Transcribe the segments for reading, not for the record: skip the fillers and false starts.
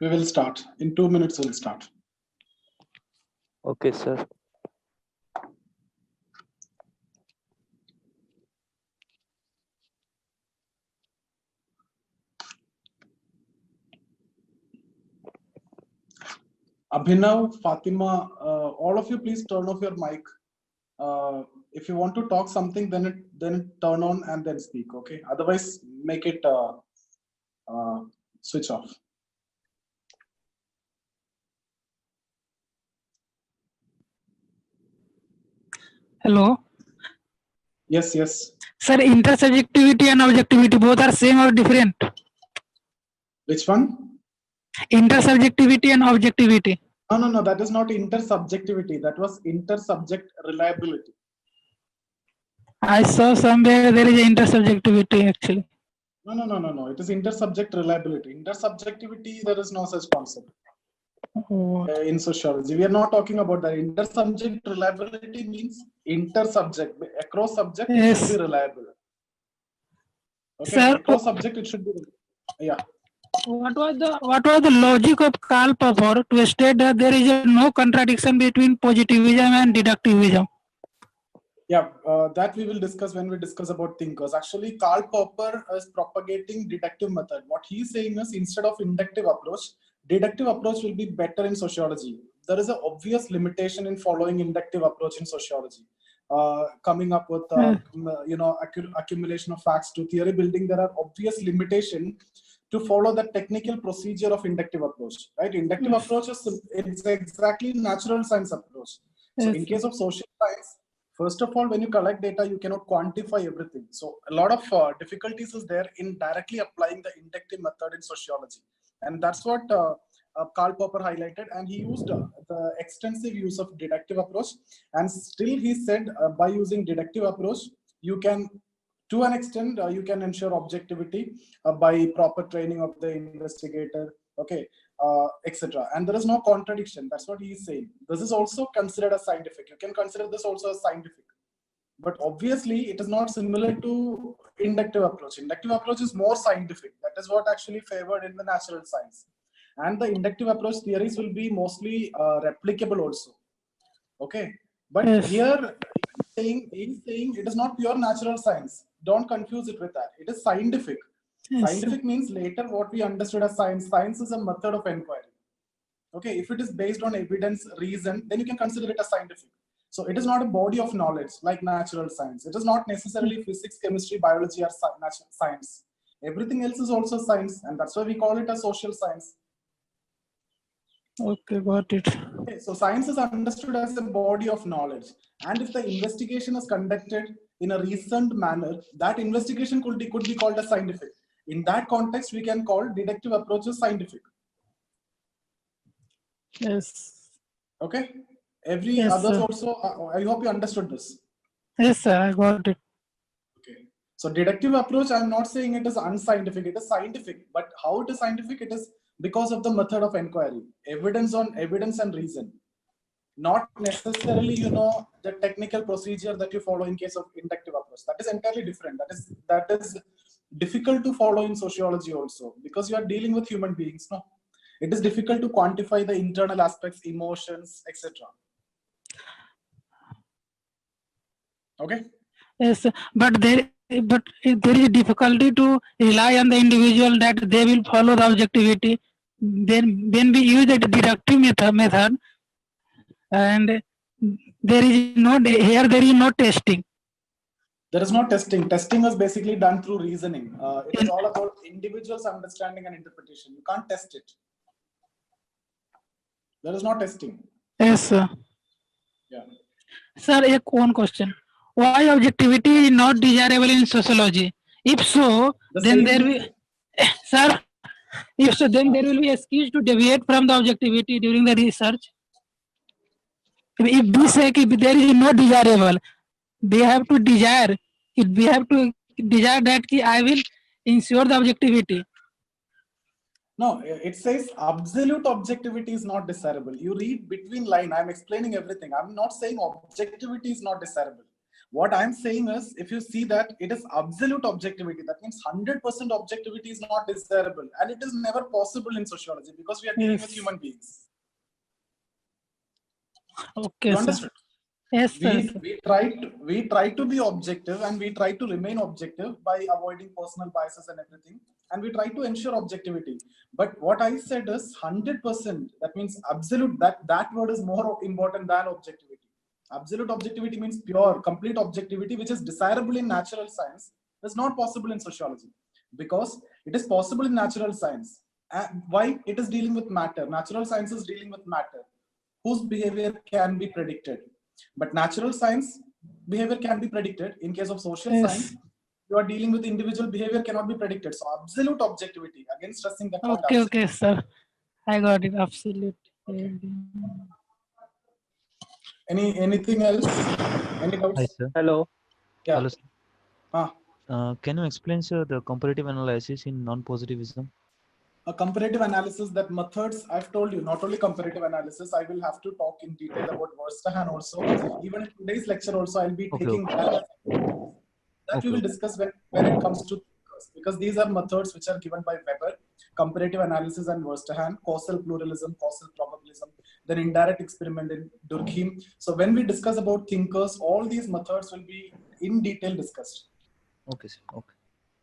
We will start. In 2 minutes, we'll start. Okay, sir. Abhinav, Fatima, all of you, please turn off your mic. If you want to talk something, then turn on and then speak. Okay. Otherwise, make it switch off. Hello. Yes, yes. Sir, intersubjectivity and objectivity both are same or different? Which one? Intersubjectivity and objectivity. No. That is not intersubjectivity. That was intersubject reliability. I saw somewhere there is intersubjectivity actually. No. It is intersubject reliability. Intersubjectivity, there is no such concept. In sociology, we are not talking about that. Intersubject reliability means intersubject, across subject, it should be reliable. Okay, sir, across subject it should be. Yeah. What was the logic of Karl Popper to state that there is no contradiction between positivism and deductivism? Yeah, that we will discuss when we discuss about thinkers. Actually, Karl Popper is propagating deductive method. What he is saying is, instead of inductive approach, deductive approach will be better in sociology. There is an obvious limitation in following inductive approach in sociology. Coming up with accumulation of facts to theory building, there are obvious limitations to follow the technical procedure of inductive approach. Right? Inductive approach is it's exactly natural science approach. So in case of social science, first of all, when you collect data, you cannot quantify everything. So a lot of difficulties is there in directly applying the inductive method in sociology. And that's what Karl Popper highlighted. And he used the extensive use of deductive approach. And still he said by using deductive approach, you can, to an extent, you can ensure objectivity by proper training of the investigator. Okay. Etc. And there is no contradiction. That's what he is saying. This is also considered as scientific. You can consider this also as scientific. But obviously, it is not similar to inductive approach. Inductive approach is more scientific. That is what actually favored in the natural science. And the inductive approach theories will be mostly replicable also. Okay. But here, he's saying it is not pure natural science. Don't confuse it with that. It is scientific. Scientific means later what we understood as science. Science is a method of inquiry. Okay, if it is based on evidence, reason, then you can consider it as scientific. So it is not a body of knowledge like natural science. It is not necessarily physics, chemistry, biology, or science. Everything else is also science, and that's why we call it a social science. Okay, got it. Okay, so science is understood as a body of knowledge, and if the investigation is conducted in a reasoned manner, that investigation could be called as scientific. In that context, we can call deductive approaches scientific. Yes. Okay. Every others also. I hope you understood this. Yes, sir. I got it. Okay. So deductive approach, I'm not saying it is unscientific. It is scientific. But how it is scientific? It is because of the method of inquiry. Evidence on evidence and reason. Not necessarily, the technical procedure that you follow in case of inductive approach. That is entirely different. That is difficult to follow in sociology also, because you are dealing with human beings. No, it is difficult to quantify the internal aspects, emotions, etc. Okay. Yes, but there is a difficulty to rely on the individual that they will follow the objectivity. Then when we use the deductive method, and there is no testing. There is no testing. Testing is basically done through reasoning. It is all about individuals' understanding and interpretation. You can't test it. There is no testing. Yes, sir. Yeah. Sir, one question. Why objectivity is not desirable in sociology? If so, then there will, sir. If so, then there will be excuse to deviate from the objectivity during the research. If we say if there is no desirable, we have to desire. We have to desire that I will ensure the objectivity. No, it says absolute objectivity is not desirable. You read between line. I'm explaining everything. I'm not saying objectivity is not desirable. What I'm saying is, if you see that it is absolute objectivity, that means 100% objectivity is not desirable, and it is never possible in sociology because we are dealing with Yes. human beings. Okay, You sir. understood? Yes, sir. We try to be objective, and we try to remain objective by avoiding personal biases and everything, and we try to ensure objectivity. But what I said is 100%. That means absolute. That word is more important than objectivity. Absolute objectivity means pure, complete objectivity, which is desirable in natural science. Is not possible in sociology because it is possible in natural science. Why? It is dealing with matter. Natural science is dealing with matter, whose behavior can be predicted. But natural science behavior can be predicted. In case of social Yes. science, you are dealing with individual behavior cannot be predicted. So absolute objectivity, again stressing that point. Okay, okay, sir. I got it. Absolutely. Anything else? Any doubts? Hi, sir. Hello. Yeah. Hello, sir. Ah. Can you explain, sir, the comparative analysis in non-positivism? A comparative analysis, that methods I've told you, not only comparative analysis, I will have to talk in detail about Verstehen also. Even in today's lecture also, I'll be taking that we will discuss when it comes to, because these are methods which are given by Weber, comparative analysis and Verstehen, causal pluralism, causal probabilism, then indirect experiment in Durkheim. So when we discuss about thinkers, all these methods will be in detail discussed. Okay, sir. Okay.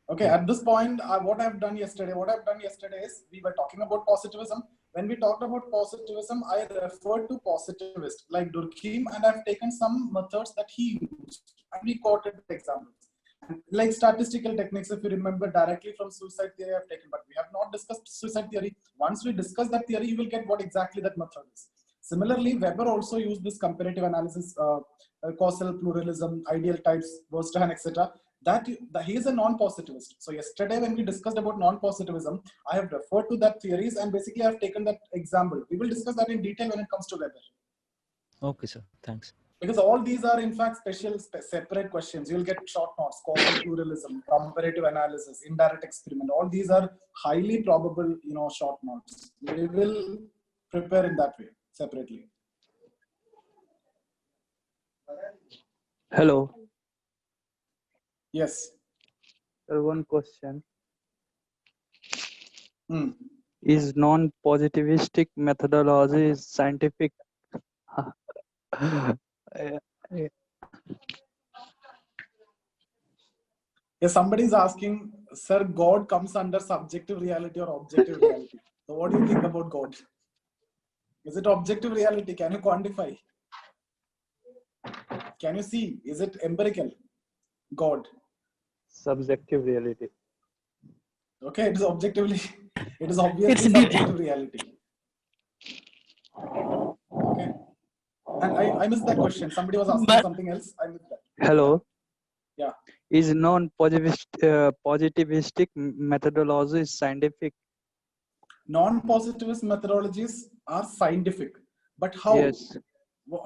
Okay, at this point, what I've done yesterday is we were talking about positivism. When we talked about positivism, I referred to positivist like Durkheim, and I've taken some methods that he used, and we quoted examples. Like statistical techniques, if you remember, directly from suicide theory I've taken, but we have not discussed suicide theory. Once we discuss that theory, you will get what exactly that method is. Similarly, Weber also used this comparative analysis, causal pluralism, ideal types, Verstehen, etc. That he is a non-positivist. So yesterday when we discussed about non-positivism, I have referred to that theories, and basically I have taken that example. We will discuss that in detail when it comes to Weber. Okay, sir. Thanks. Because all these are in fact separate questions. You'll get short notes, causal pluralism, comparative analysis, indirect experiment. All these are highly probable, short notes. We will prepare in that way separately. Hello. Yes. One question. Is non-positivistic methodology scientific? Yeah, somebody is asking, sir, God comes under subjective reality or objective reality. So what do you think about God? Is it objective reality? Can you quantify? Can you see? Is it empirical? God. Subjective reality. Okay, it is objectively, it is obviously subjective reality. Okay. And I missed that question. Somebody was asking something else. I missed that. Hello. Yeah. Is non-positivistic methodology scientific? Non-positivist methodologies are scientific, but how? Yes.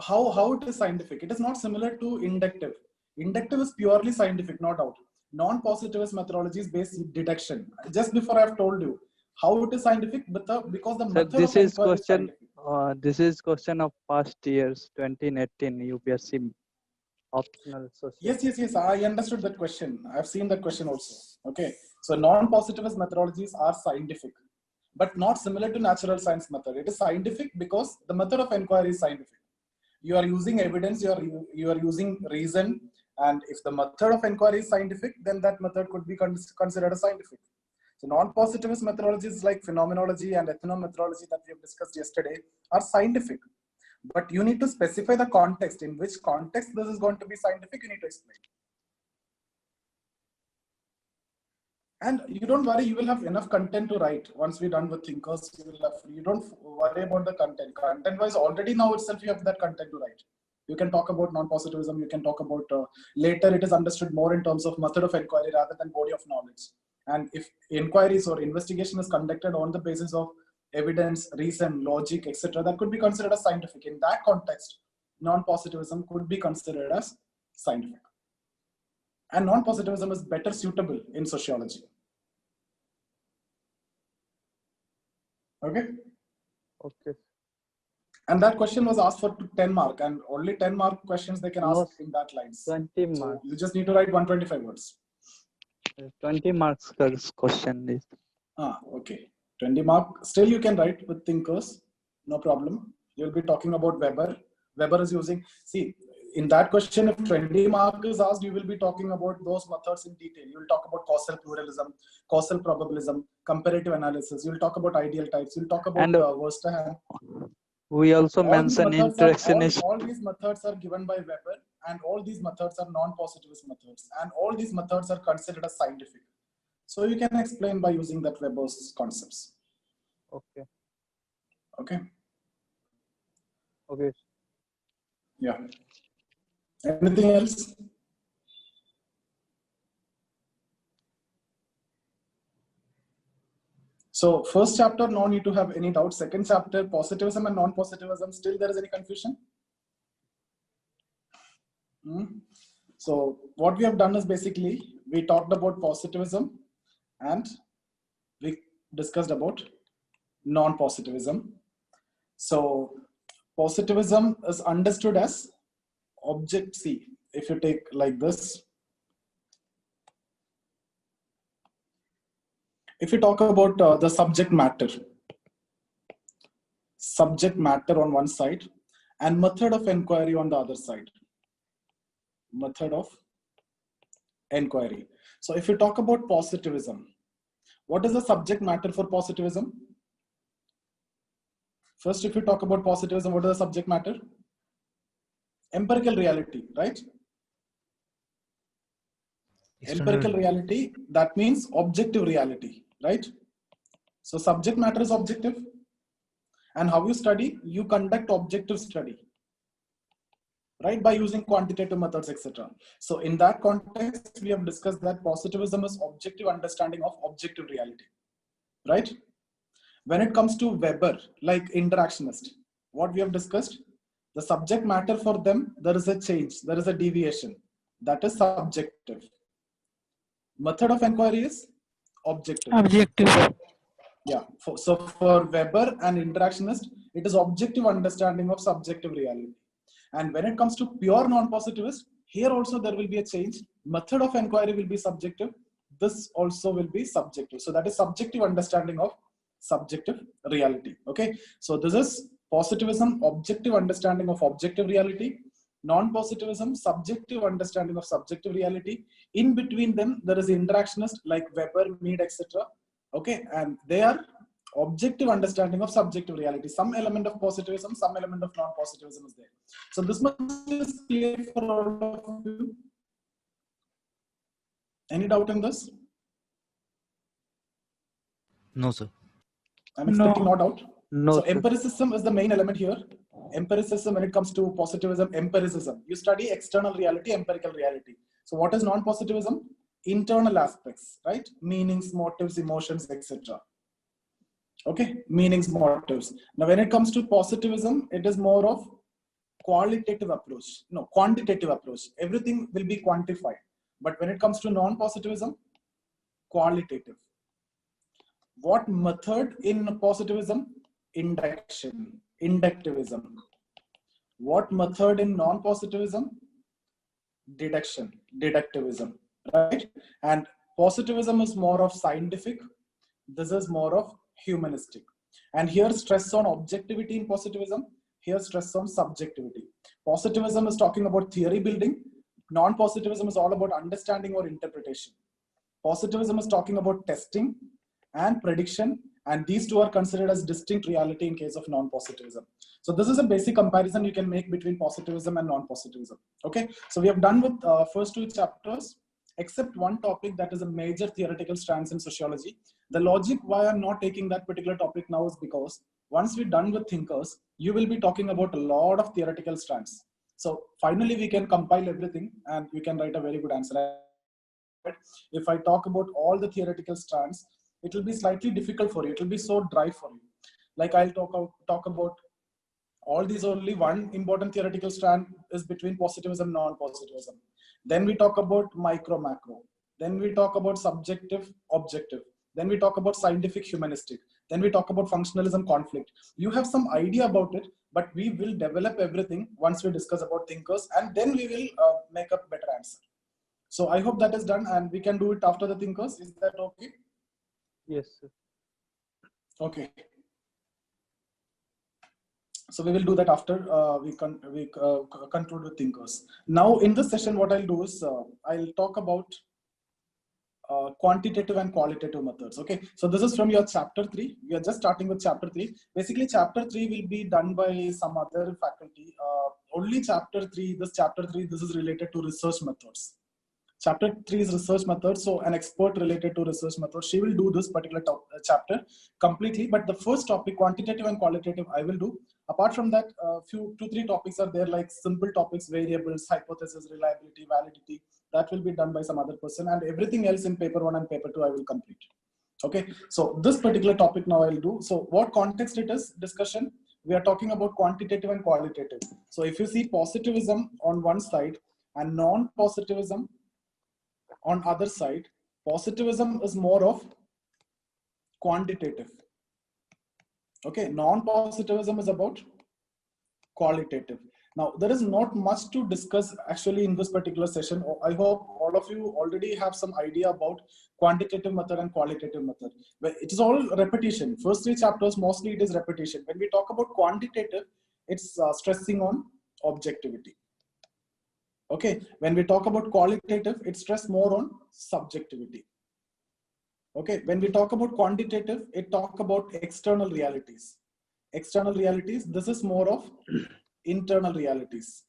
How it is scientific? It is not similar to inductive. Inductive is purely scientific, no doubt. Non-positivist methodology is based on deduction. Just before I have told you how it is scientific, but because the method this of is question. This is question of past years, 2018 UPSC optional social. Yes. I understood that question. I've seen that question also. Okay. So non-positivist methodologies are scientific, but not similar to natural science method. It is scientific because the method of inquiry is scientific. You are using evidence, you are using reason, and if the method of inquiry is scientific, then that method could be considered as scientific. So non-positivist methodologies like phenomenology and ethnomethodology that we have discussed yesterday are scientific, but you need to specify the context. In which context this is going to be scientific, you need to explain. And you don't worry, you will have enough content to write. Once we're done with thinkers, you don't worry about the content. Content-wise, already now itself you have that content to write. You can talk about non-positivism, you can talk about, later it is understood more in terms of method of inquiry rather than body of knowledge. And if inquiries or investigation is conducted on the basis of evidence, reason, logic, etc., that could be considered as scientific. In that context, non-positivism could be considered as scientific. And non-positivism is better suitable in sociology. Okay. Okay. And that question was asked for 10 mark, and only 10 mark questions they can No, ask in that lines. 20 So marks. you just need to write 125 words. 20 marks question is. Okay. 20 mark. Still you can write with thinkers. No problem. You'll be talking about Weber. Weber is using, see, in that question, if 20 mark is asked, you will be talking about those methods in detail. You'll talk about causal pluralism, causal probabilism, comparative analysis. You'll talk about ideal types. You'll talk about And Verstehen. we also All these mention methods are, interactionist. all these methods are given by Weber, and all these methods are non-positivist methods, and all these methods are considered as scientific. So you can explain by using that Weber's concepts. Okay. Okay. Okay. Yeah. Anything else? So first chapter, no need to have any doubt. Second chapter, positivism and non-positivism, still there is any confusion? So what we have done is basically, we talked about positivism and we discussed about non-positivism. So positivism is understood as object C. If you take like this, if you talk about the subject matter on one side and method of inquiry on the other side, method of inquiry. So if you talk about positivism, what is the subject matter for positivism? First, if you talk about positivism, what is the subject matter? Empirical reality, right? Empirical reality, that means objective reality, right? So subject matter is objective. And how you study? You conduct objective study, right? By using quantitative methods, etc. So in that context, we have discussed that positivism is objective understanding of objective reality, right? When it comes to Weber, like interactionist, what we have discussed, the subject matter for them, there is a change, there is a deviation. That is subjective. Method of inquiry is objective. Objective. Yeah. So for Weber and interactionist, it is objective understanding of subjective reality. And when it comes to pure non-positivist, here also there will be a change. Method of inquiry will be subjective. This also will be subjective. So that is subjective understanding of subjective reality. Okay. So this is positivism, objective understanding of objective reality. Non-positivism, subjective understanding of subjective reality. In between them, there is interactionist like Weber, Mead, etc. Okay, and they are objective understanding of subjective reality. Some element of positivism, some element of non-positivism is there. So this much is clear for all of you. Any doubt in this? No, sir. I'm expecting no doubt. No, So sir. empiricism is the main element here. Empiricism, when it comes to positivism, empiricism. You study external reality, empirical reality. So what is non-positivism? Internal aspects, right? Meanings, motives, emotions, etc. Okay, meanings, motives. Now, when it comes to positivism, it is more of qualitative approach. No, quantitative approach. Everything will be quantified. But when it comes to non-positivism, qualitative. What method in positivism? Induction, inductivism. What method in non-positivism? Deduction, deductivism, right? And positivism is more of scientific. This is more of humanistic. And here stress on objectivity in positivism. Here stress on subjectivity. Positivism is talking about theory building. Non-positivism is all about understanding or interpretation. Positivism is talking about testing and prediction, and these two are considered as distinct reality in case of non-positivism. So this is a basic comparison you can make between positivism and non-positivism. Okay, so we have done with first two chapters, except one topic that is a major theoretical strands in sociology. The logic why I'm not taking that particular topic now is because once we're done with thinkers, you will be talking about a lot of theoretical strands. So finally we can compile everything and we can write a very good answer. If I talk about all the theoretical strands, it will be slightly difficult for you. It will be so dry for you. Like I'll talk about all these, only one important theoretical strand is between positivism and non-positivism. Then we talk about micro macro. Then we talk about subjective objective. Then we talk about scientific humanistic. Then we talk about functionalism conflict. You have some idea about it, but we will develop everything once we discuss about thinkers, and then we will make a better answer. So I hope that is done, and we can do it after the thinkers. Is that okay? Yes, sir. Okay. So we will do that after we conclude with thinkers. Now in this session, what I'll do is I'll talk about quantitative and qualitative methods. Okay, so this is from your chapter 3. We are just starting with chapter 3. Basically, chapter 3 will be done by some other faculty. Only chapter 3, this is related to research methods. Chapter 3 is research methods. So an expert related to research methods, she will do this particular chapter completely. But the first topic, quantitative and qualitative, I will do. Apart from that, two, three topics are there, like simple topics, variables, hypothesis, reliability, validity. That will be done by some other person, and everything else in paper 1 and paper 2 I will complete. Okay, so this particular topic now I'll do. So what context it is discussion, we are talking about quantitative and qualitative. So if you see positivism on one side and non-positivism on other side, positivism is more of quantitative. Okay, non-positivism is about qualitative. Now, there is not much to discuss actually in this particular session. I hope all of you already have some idea about quantitative method and qualitative method. But it is all repetition. First 3 chapters, mostly it is repetition. When we talk about quantitative, it's stressing on objectivity. Okay, when we talk about qualitative, it stress more on subjectivity. Okay, when we talk about quantitative, it talk about external realities. External realities, this is more of internal realities.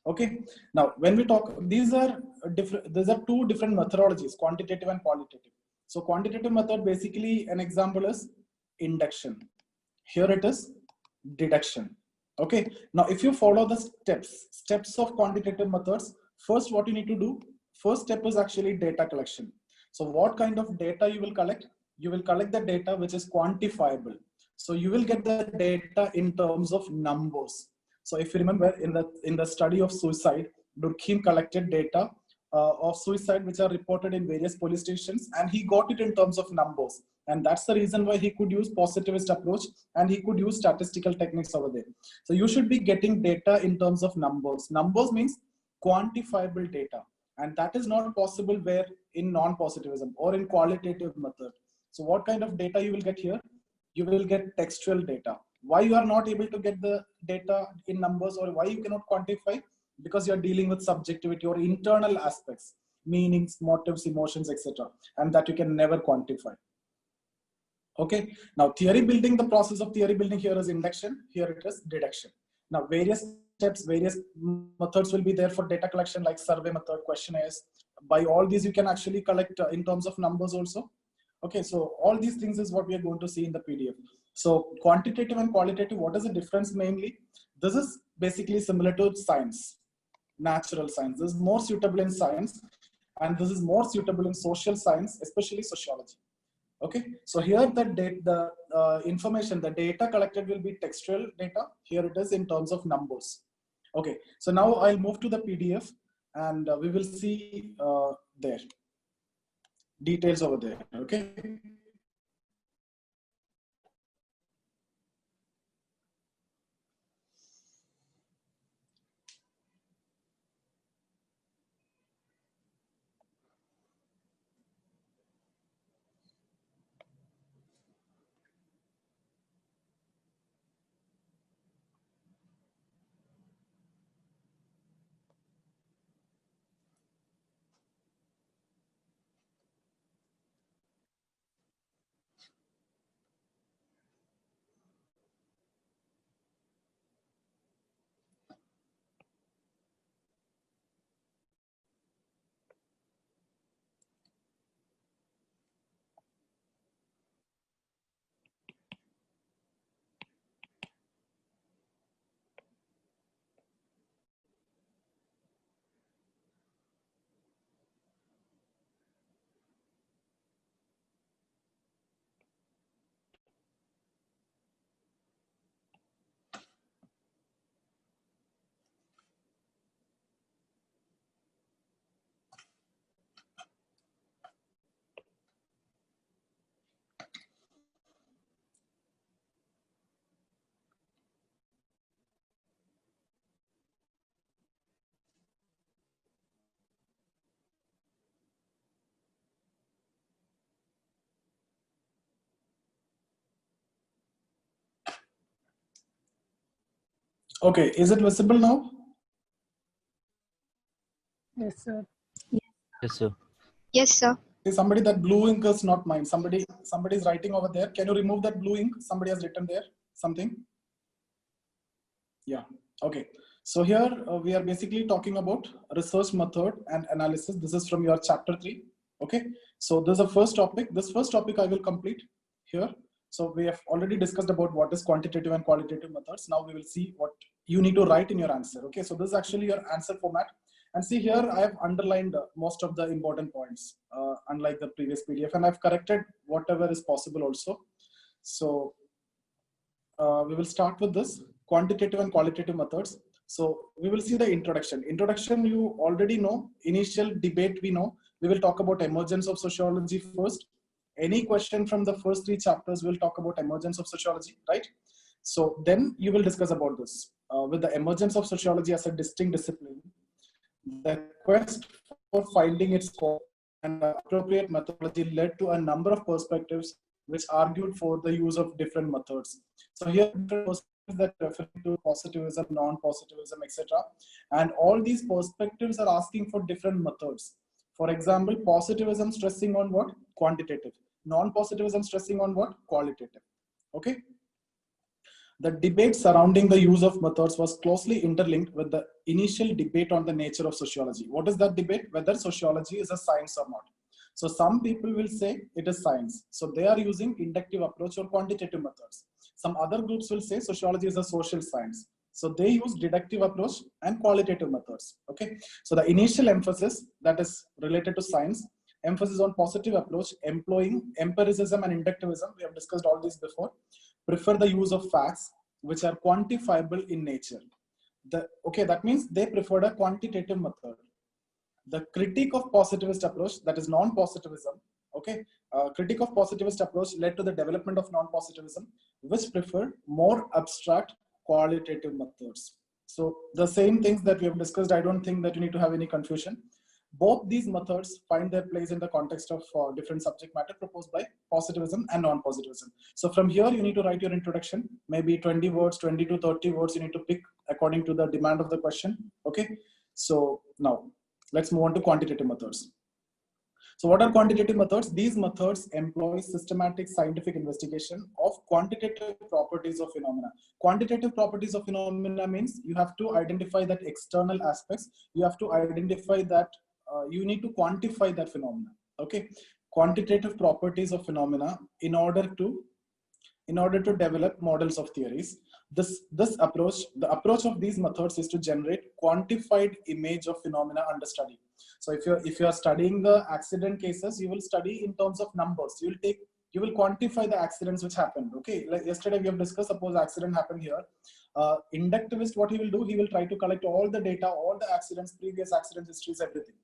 Okay, now when we talk, these are two different methodologies, quantitative and qualitative. So quantitative method, basically an example is induction. Here it is deduction. Okay, now if you follow the steps of quantitative methods, first what you need to do, first step is actually data collection. So what kind of data you will collect? You will collect the data which is quantifiable. So you will get the data in terms of numbers. So if you remember in the study of suicide, Durkheim collected data of suicide which are reported in various police stations, and he got it in terms of numbers. And that's the reason why he could use positivist approach and he could use statistical techniques over there. So you should be getting data in terms of numbers. Numbers means quantifiable data. And that is not possible where in non-positivism or in qualitative method. So what kind of data you will get here? You will get textual data. Why you are not able to get the data in numbers, or why you cannot quantify? Because you are dealing with subjectivity or internal aspects, meanings, motives, emotions, etc. And that you can never quantify. Okay, now theory building, the process of theory building here is induction, here it is deduction. Now various steps, various methods will be there for data collection, like survey method, questionnaires. By all these you can actually collect in terms of numbers also. Okay, so all these things is what we are going to see in the PDF. So quantitative and qualitative, what is the difference mainly? This is basically similar to science, natural science. This is more suitable in science, and this is more suitable in social science, especially sociology. Okay, so here the information, the data collected will be textual data. Here it is in terms of numbers. Okay, so now I'll move to the PDF, and we will see there details over there. Okay. Okay, is it visible now? Yes, sir. Yes, sir. Yes, sir. Okay, somebody, that blue ink is not mine. Somebody is writing over there. Can you remove that blue ink? Somebody has written there something. Yeah. Okay. So here we are basically talking about research method and analysis. This is from your chapter 3. Okay. So this is the first topic. This first topic I will complete here. So we have already discussed about what is quantitative and qualitative methods. Now we will see what you need to write in your answer. Okay. So this is actually your answer format. And see here, I have underlined most of the important points, unlike the previous PDF, and I've corrected whatever is possible also. So we will start with this quantitative and qualitative methods. So we will see the introduction. Introduction, you already know. Initial debate, we know. We will talk about emergence of sociology first. Any question from the first 3 chapters, we'll talk about emergence of sociology, right? So then you will discuss about this. With the emergence of sociology as a distinct discipline, the quest for finding its core and appropriate methodology led to a number of perspectives which argued for the use of different methods. So here, different perspectives that refer to positivism, non-positivism, etc. And all these perspectives are asking for different methods. For example, positivism stressing on what? Quantitative. Non-positivism stressing on what? Qualitative. Okay. The debate surrounding the use of methods was closely interlinked with the initial debate on the nature of sociology. What is that debate? Whether sociology is a science or not. So some people will say it is science. So they are using inductive approach or quantitative methods. Some other groups will say sociology is a social science. So they use deductive approach and qualitative methods. Okay. So the initial emphasis that is related to science, emphasis on positive approach, employing empiricism and inductivism. We have discussed all this before. Prefer the use of facts which are quantifiable in nature. Okay, that means they preferred a quantitative method. The critique of positivist approach, that is non-positivism, okay, critique of positivist approach led to the development of non-positivism, which preferred more abstract qualitative methods. So the same things that we have discussed, I don't think that you need to have any confusion. Both these methods find their place in the context of different subject matter proposed by positivism and non-positivism. So from here, you need to write your introduction, maybe 20 words, 20 to 30 words, you need to pick according to the demand of the question. Okay. So now let's move on to quantitative methods. So what are quantitative methods? These methods employ systematic scientific investigation of quantitative properties of phenomena. Quantitative properties of phenomena means you have to identify that external aspects. You have to identify that you need to quantify that phenomena. Okay, quantitative properties of phenomena in order to develop models of theories. This approach, the approach of these methods is to generate quantified image of phenomena under study. So if you are studying the accident cases, you will study in terms of numbers. You will quantify the accidents which happened. Okay, like yesterday we have discussed, suppose accident happened here. Inductivist, what he will do, he will try to collect all the data, all the accidents, previous accident histories, everything.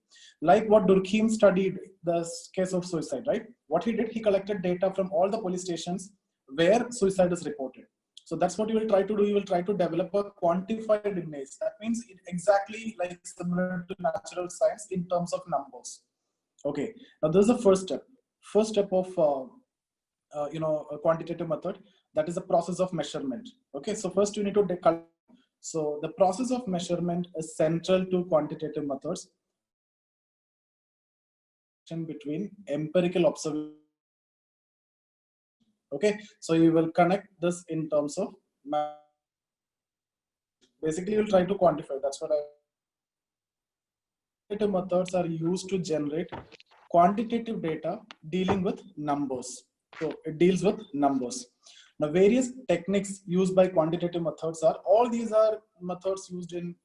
Like what Durkheim studied the case of suicide, right? What he did, he collected data from all the police stations where suicide is reported. So that's what you will try to do. You will try to develop a quantified image. That means it exactly like similar to natural science in terms of numbers. Okay. Now this is the first step. First step of a quantitative method, that is the process of measurement. Okay. So first you need to so the process of measurement is central to quantitative methods between empirical observation. Okay, so you will connect this in terms of basically you'll try to quantify. That's what quantitative methods are used to generate quantitative data dealing with numbers. So it deals with numbers. Now various techniques used by quantitative methods are, all these are methods used in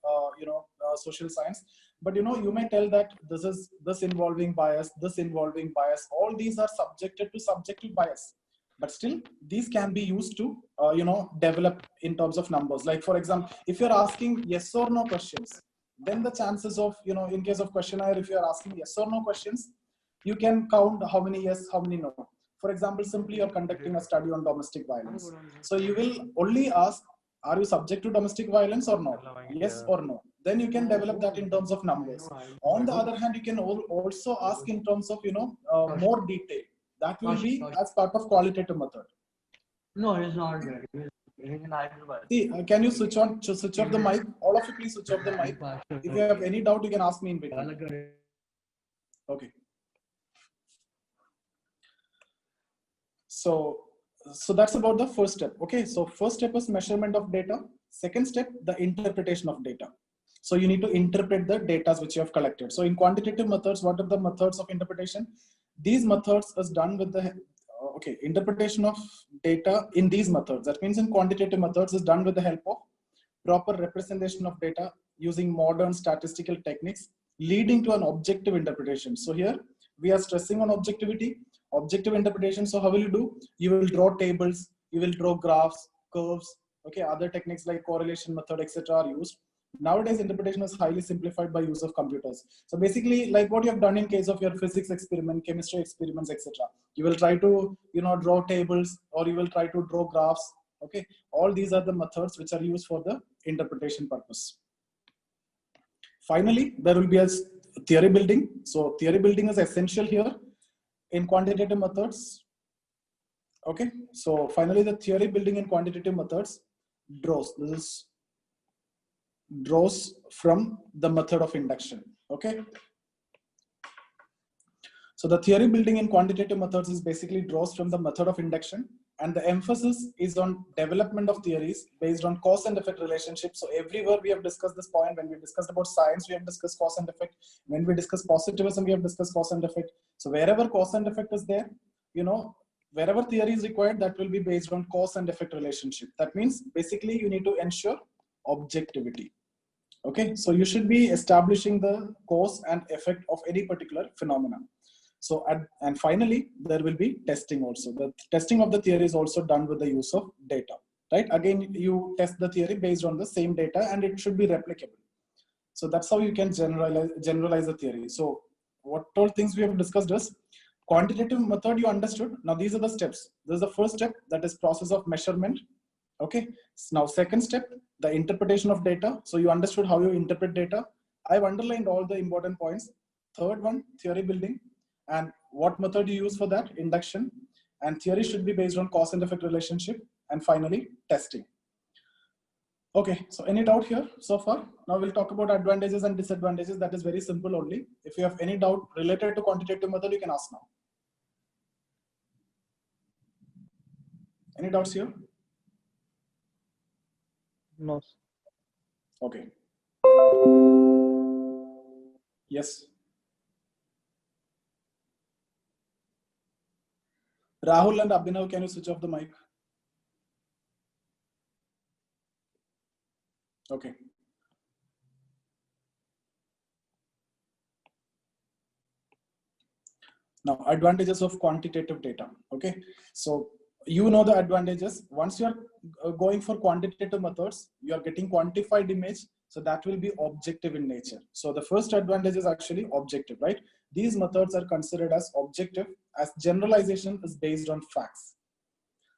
social science, but you may tell that this involving bias, this involving bias, all these are subjected to subjective bias. But still, these can be used to, develop in terms of numbers. Like, for example, if you're asking yes or no questions, then the chances of, in case of questionnaire, if you're asking yes or no questions, you can count how many yes, how many no. For example, simply you're conducting a study on domestic violence. So you will only ask, are you subject to domestic violence or not? Yes or no. Then you can develop that in terms of numbers. On the other hand, you can also ask in terms of, more detail. That will be as part of qualitative method. No, it's not there. See, can you switch off the mic? All of you please switch off the mic. If you have any doubt, you can ask me in between. Okay. So that's about the first step. Okay, so first step is measurement of data. Second step, the interpretation of data. So you need to interpret the data which you have collected. So in quantitative methods, what are the methods of interpretation? These methods is done with the interpretation of data in these methods. That means in quantitative methods is done with the help of proper representation of data using modern statistical techniques leading to an objective interpretation. So here we are stressing on objectivity, objective interpretation. So how will you do? You will draw tables, you will draw graphs, curves, okay, other techniques like correlation method, etc. are used. Nowadays, interpretation is highly simplified by use of computers. So basically, like what you have done in case of your physics experiment, chemistry experiments, etc. You will try to, draw tables, or you will try to draw graphs. Okay, all these are the methods which are used for the interpretation purpose. Finally, there will be a theory building. So theory building is essential here in quantitative methods. Okay, so finally, the theory building in quantitative methods draws from the method of induction. Okay, so the theory building in quantitative methods is basically draws from the method of induction, and the emphasis is on development of theories based on cause and effect relationships. So everywhere we have discussed this point. When we discussed about science, we have discussed cause and effect. When we discuss positivism, we have discussed cause and effect. So wherever cause and effect is there, wherever theory is required, that will be based on cause and effect relationship. That means basically you need to ensure objectivity. Okay, so you should be establishing the cause and effect of any particular phenomenon. So, and finally, there will be testing also. The testing of the theory is also done with the use of data, right? Again, you test the theory based on the same data, and it should be replicable. So that's how you can generalize the theory. So what all things we have discussed is quantitative method you understood. Now these are the steps. This is the first step, that is process of measurement. Okay. Now second step, the interpretation of data. So you understood how you interpret data. I've underlined all the important points. Third one, theory building. And what method you use for that? Induction. And theory should be based on cause and effect relationship. And finally, testing. Okay, so any doubt here so far? Now we'll talk about advantages and disadvantages. That is very simple only. If you have any doubt related to quantitative method, you can ask now. Any doubts here? No. Okay. Yes. Rahul and Abhinav, can you switch off the mic? Okay. Now, advantages of quantitative data. Okay. So, you know the advantages. Once you are going for quantitative methods, you are getting quantified image. So that will be objective in nature. So the first advantage is actually objective, right? These methods are considered as objective, as generalization is based on facts.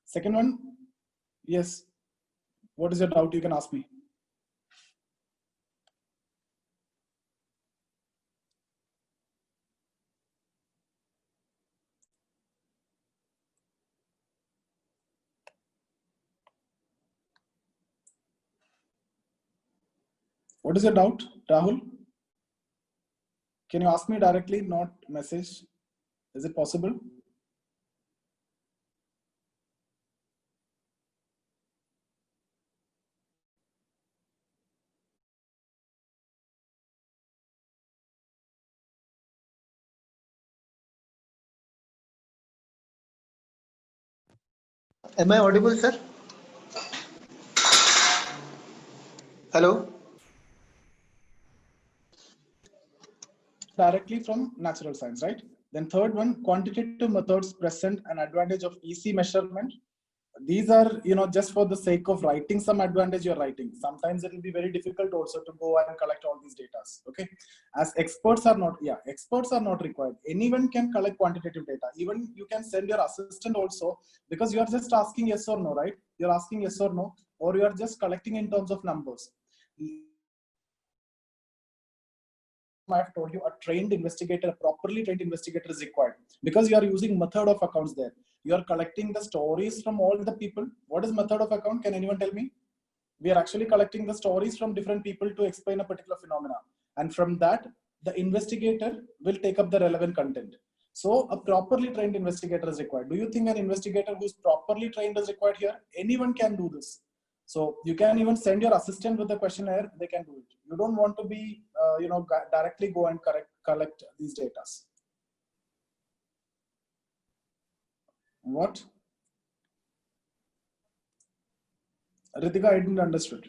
Second one, yes. What is your doubt? You can ask me. What is your doubt, Rahul? Can you ask me directly, not message? Is it possible? Am I audible, sir? Hello? Directly from natural science, right? Then third one, quantitative methods present an advantage of easy measurement. These are, just for the sake of writing some advantage you're writing. Sometimes it will be very difficult also to go and collect all these data. Okay. As experts are not required. Anyone can collect quantitative data. Even you can send your assistant also, because you're just asking yes or no, right? You're asking yes or no, or you are just collecting in terms of numbers. I have told you, a trained investigator, a properly trained investigator is required, because you are using method of accounts there. You are collecting the stories from all the people. What is method of account? Can anyone tell me? We are actually collecting the stories from different people to explain a particular phenomena. And from that, the investigator will take up the relevant content. So a properly trained investigator is required. Do you think an investigator who's properly trained is required here? Anyone can do this. So you can even send your assistant with the questionnaire, they can do it. You don't want to be, directly go and collect these data. What? Ritika, I didn't understood.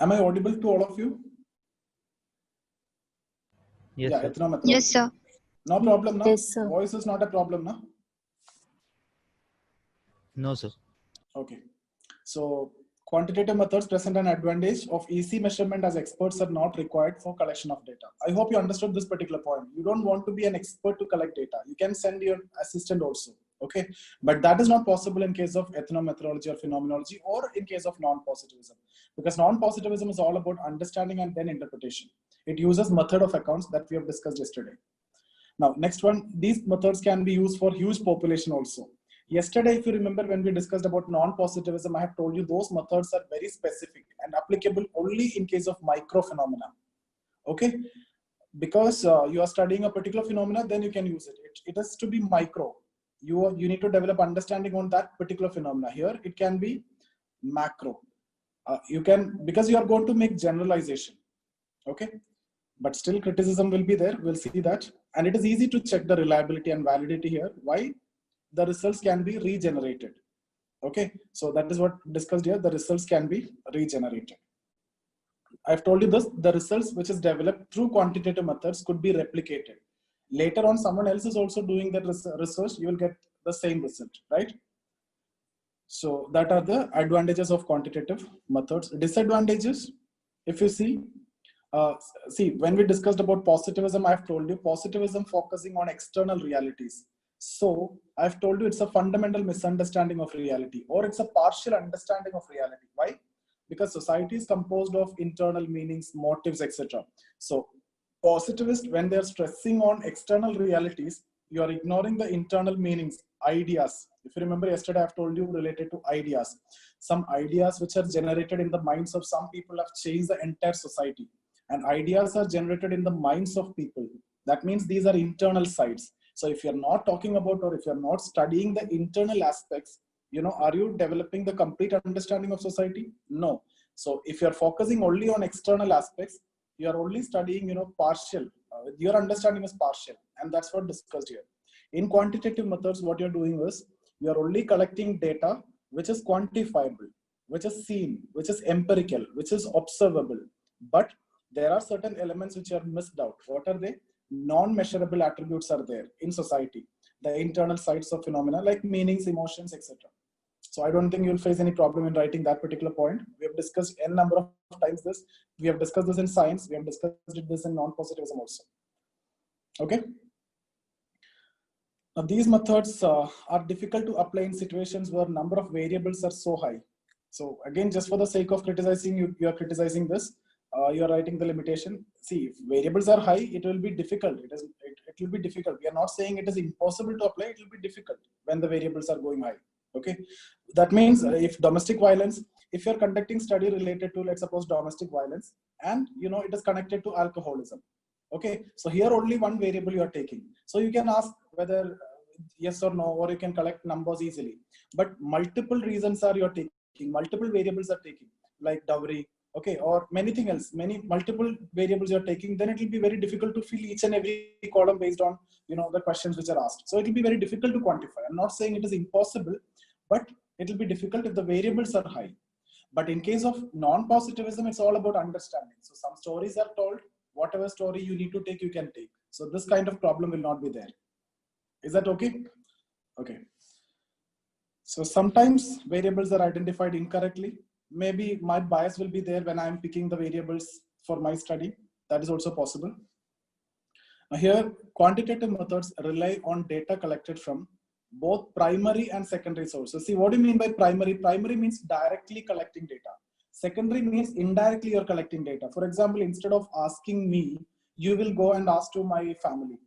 Am I audible to all of you? Yes, Yeah, sir. ethnomethodology. Yes, sir. No problem, no? Yes, sir. Voice is not a problem, no? No, sir. Okay. So quantitative methods present an advantage of easy measurement as experts are not required for collection of data. I hope you understood this particular point. You don't want to be an expert to collect data. You can send your assistant also. Okay. But that is not possible in case of ethnomethodology or phenomenology or in case of non-positivism. Because non-positivism is all about understanding and then interpretation. It uses method of accounts that we have discussed yesterday. Now, next one, these methods can be used for huge population also. Yesterday, if you remember, when we discussed about non-positivism, I have told you those methods are very specific and applicable only in case of micro phenomena. Okay, because you are studying a particular phenomena, then you can use it. It has to be micro. You need to develop understanding on that particular phenomena. Here, it can be macro. You can, because you are going to make generalization. Okay, but still criticism will be there. We'll see that, and it is easy to check the reliability and validity here. Why? The results can be regenerated. Okay, so that is what discussed here. The results can be regenerated. I've told you this, the results which is developed through quantitative methods could be replicated. Later on, someone else is also doing that research, you will get the same result, right? So that are the advantages of quantitative methods. Disadvantages, if you see, when we discussed about positivism, I've told you positivism focusing on external realities. So I've told you it's a fundamental misunderstanding of reality, or it's a partial understanding of reality. Why? Because society is composed of internal meanings, motives, etc. So positivist, when they're stressing on external realities, you are ignoring the internal meanings, ideas. If you remember yesterday, I've told you related to ideas. Some ideas which are generated in the minds of some people have changed the entire society. And ideas are generated in the minds of people. That means these are internal sides. So if you're not talking about, or if you're not studying the internal aspects, are you developing the complete understanding of society? No. So if you're focusing only on external aspects, you're only studying, partial. Your understanding is partial. And that's what discussed here. In quantitative methods, what you're doing is, you're only collecting data which is quantifiable, which is seen, which is empirical, which is observable. But there are certain elements which are missed out. What are they? Non-measurable attributes are there in society. The internal sides of phenomena like meanings, emotions, etc. So I don't think you'll face any problem in writing that particular point. We have discussed n number of times this. We have discussed this in science. We have discussed this in non-positivism also. Okay. Now these methods are difficult to apply in situations where number of variables are so high. So again, just for the sake of criticizing, you are criticizing this. You are writing the limitation. See, if variables are high, it will be difficult. It will be difficult. We are not saying it is impossible to apply. It will be difficult when the variables are going high. Okay, that means if domestic violence, if you're conducting study related to, let's suppose, domestic violence, and it is connected to alcoholism. Okay, so here only one variable you are taking. So you can ask whether yes or no, or you can collect numbers easily. But multiple reasons are you're taking, multiple variables are taking, like dowry. Okay, or anything else, multiple variables you're taking, then it will be very difficult to fill each and every column based on the questions which are asked. So it will be very difficult to quantify. I'm not saying it is impossible, but it will be difficult if the variables are high. But in case of non-positivism, it's all about understanding. So some stories are told, whatever story you need to take, you can take. So this kind of problem will not be there. Is that okay? Okay. So sometimes variables are identified incorrectly. Maybe my bias will be there when I'm picking the variables for my study. That is also possible. Now here, quantitative methods rely on data collected from both primary and secondary sources. See, what do you mean by primary? Primary means directly collecting data. Secondary means indirectly you're collecting data. For example, instead of asking me, you will go and ask to my family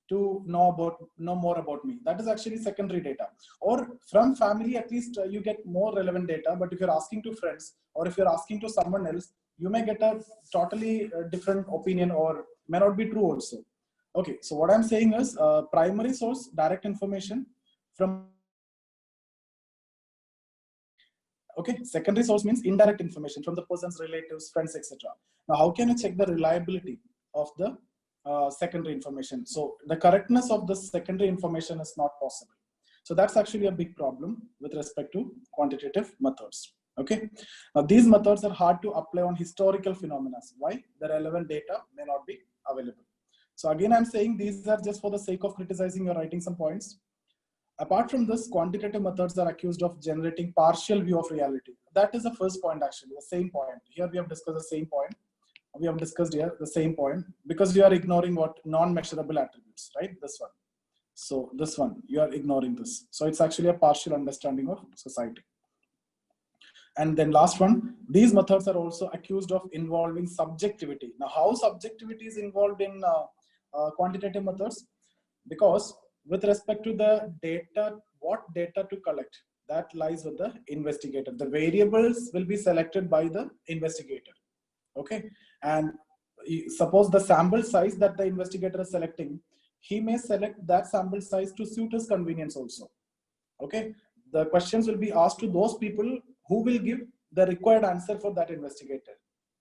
to know more about me. That is actually secondary data. Or from family, at least you get more relevant data. But if you're asking to friends or if you're asking to someone else, you may get a totally different opinion or may not be true also. Okay, so what I'm saying is primary source, direct information from. Okay, secondary source means indirect information from the person's relatives, friends, etc. Now, how can you check the reliability of the secondary information? So the correctness of the secondary information is not possible. So that's actually a big problem with respect to quantitative methods. Okay, now these methods are hard to apply on historical phenomena. Why? The relevant data may not be available. So again, I'm saying these are just for the sake of criticizing or writing some points. Apart from this, quantitative methods are accused of generating partial view of reality. That is the first point, actually, the same point. Here we have discussed the same point. We have discussed here the same point because you are ignoring what non-measurable attributes, right? This one. So this one, you are ignoring this. So it's actually a partial understanding of society. And then last one, these methods are also accused of involving subjectivity. Now, how subjectivity is involved in quantitative methods? Because with respect to the data, what data to collect, that lies with the investigator. The variables will be selected by the investigator. Okay, and suppose the sample size that the investigator is selecting, he may select that sample size to suit his convenience also. Okay, the questions will be asked to those people who will give the required answer for that investigator.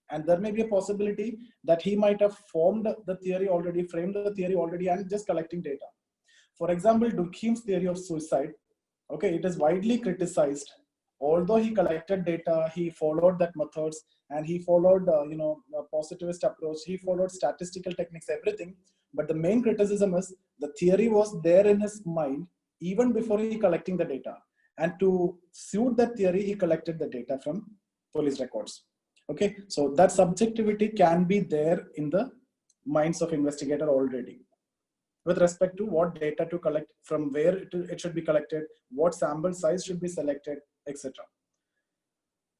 And there may be a possibility that he might have formed the theory already, framed the theory already, and just collecting data. For example, Durkheim's theory of suicide, okay, it is widely criticized. Although he collected data, he followed that methods, and he followed, a positivist approach. He followed statistical techniques, everything. But the main criticism is the theory was there in his mind even before he collecting the data. And to suit that theory, he collected the data from police records. Okay, so that subjectivity can be there in the minds of investigator already, with respect to what data to collect, from where it should be collected, what sample size should be selected, etc.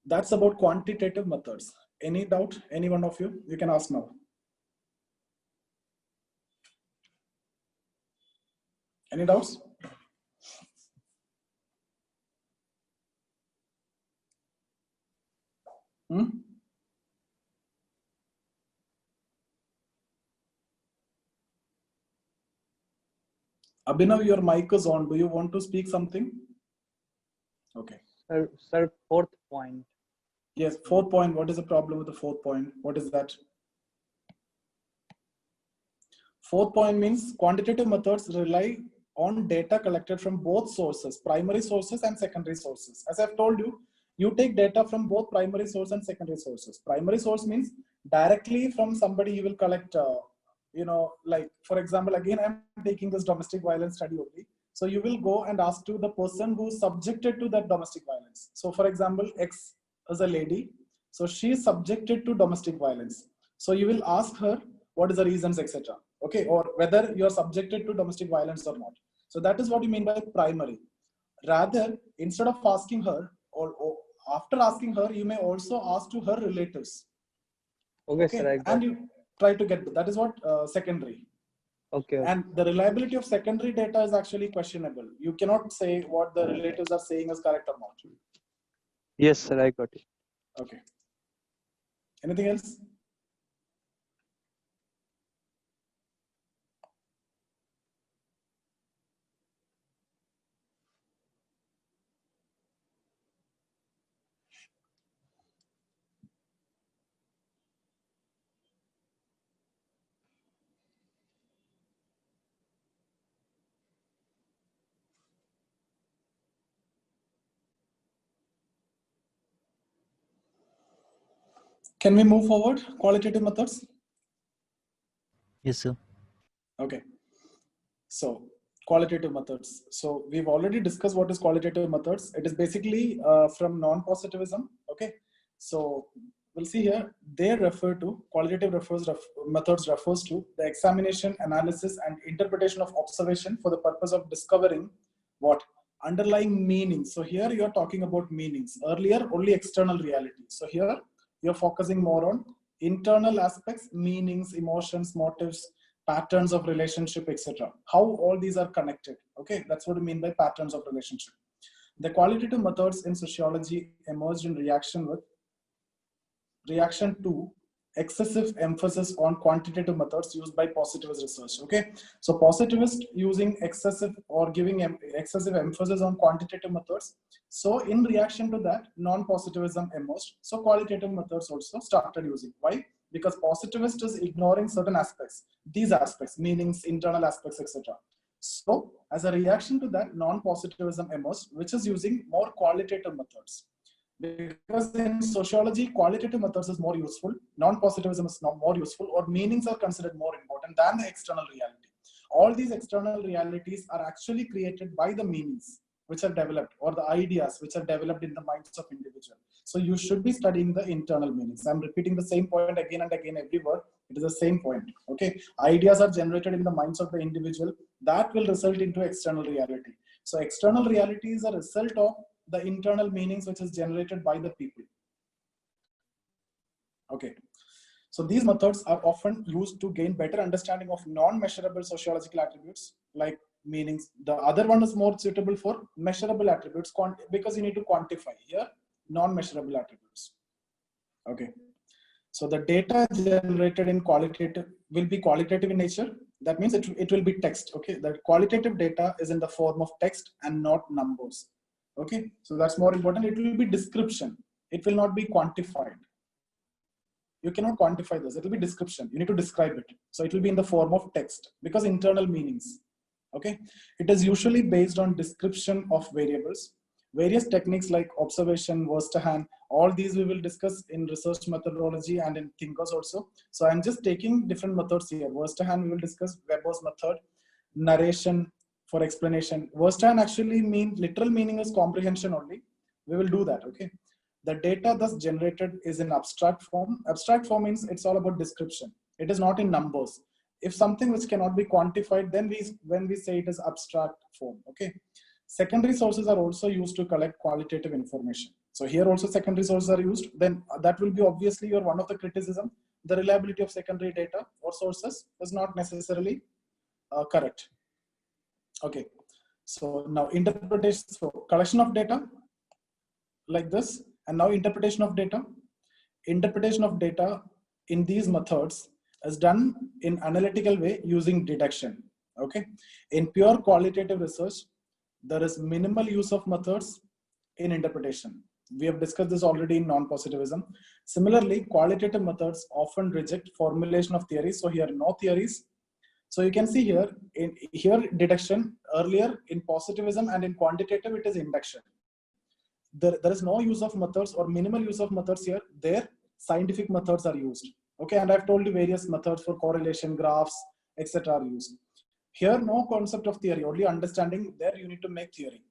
That's about quantitative methods. Any doubt? Any one of you? You can ask now. Any doubts? Abhinav, your mic is on. Do you want to speak something? Okay. Sir, fourth point. Yes, fourth point. What is the problem with the fourth point? What is that? Fourth point means quantitative methods rely on data collected from both sources, primary sources and secondary sources. As I've told you, you take data from both primary source and secondary sources. Primary source means directly from somebody you will collect, like, for example, again, I'm taking this domestic violence study only. So you will go and ask to the person who's subjected to that domestic violence. So for example, X is a lady. So she is subjected to domestic violence. So you will ask her what is the reasons, etc. Okay, or whether you are subjected to domestic violence or not. So that is what you mean by primary. Rather, instead of asking her, or after asking her, you may also ask to her relatives. Okay, sir, I got and you try to get that is what secondary. Okay. And the reliability of secondary data is actually questionable. You cannot say what the relatives are saying is correct or not. Yes, sir, I got it. Okay. Anything else? Can we move forward? Qualitative methods? Yes, sir. Okay. So qualitative methods. So we've already discussed what is qualitative methods. It is basically from non-positivism. Okay. So we'll see here, they refer to, qualitative methods refers to the examination, analysis, and interpretation of observation for the purpose of discovering what? underlying meanings. So here you're talking about meanings. Earlier, only external reality. So here you're focusing more on internal aspects, meanings, emotions, motives, patterns of relationship, etc. How all these are connected. Okay, that's what I mean by patterns of relationship. The qualitative methods in sociology emerged in reaction to excessive emphasis on quantitative methods used by positivist research. Okay, so positivist using excessive or giving excessive emphasis on quantitative methods. So in reaction to that, non-positivism emerged. So qualitative methods also started using. Why? Because positivist is ignoring certain aspects, these aspects, meanings, internal aspects, etc. So as a reaction to that, non-positivism emerged, which is using more qualitative methods. Because in sociology, qualitative methods is more useful, non-positivism is not more useful, or meanings are considered more important than the external reality. All these external realities are actually created by the meanings which are developed, or the ideas which are developed in the minds of individuals. So you should be studying the internal meanings. I'm repeating the same point again and again every word. It is the same point. Okay, ideas are generated in the minds of the individual that will result into external reality. So external reality is a result of the internal meanings which is generated by the people. Okay, so these methods are often used to gain better understanding of non-measurable sociological attributes like meanings. The other one is more suitable for measurable attributes because you need to quantify. Here, non-measurable attributes. Okay, so the data generated in qualitative will be qualitative in nature. That means it will be text. Okay, the qualitative data is in the form of text and not numbers. Okay, so that's more important. It will be description. It will not be quantified. You cannot quantify this. It will be description. You need to describe it. So it will be in the form of text because internal meanings. Okay, it is usually based on description of variables. Various techniques like observation, Verstehen, all these we will discuss in research methodology and in thinkers also. So I'm just taking different methods here. Verstehen we will discuss, Weber's method, narration for explanation. Verstehen actually literal meaning is comprehension only. We will do that. Okay. The data thus generated is in abstract form. Abstract form means it's all about description. It is not in numbers. If something which cannot be quantified, then when we say it is abstract form. Okay. Secondary sources are also used to collect qualitative information. So here also secondary sources are used. Then that will be obviously one of the criticism. The reliability of secondary data or sources is not necessarily correct. Okay. So now interpretation, so collection of data like this, and now interpretation of data. Interpretation of data in these methods is done in analytical way using deduction. Okay. In pure qualitative research, there is minimal use of methods in interpretation. We have discussed this already in non-positivism. Similarly, qualitative methods often reject formulation of theories. So here, no theories. So you can see here, deduction, earlier in positivism and in quantitative, it is induction. There is no use of methods or minimal use of methods here. There, scientific methods are used. Okay, and I've told you various methods for correlation, graphs, etc. are used. Here, no concept of theory, only understanding. There, you need to make theory.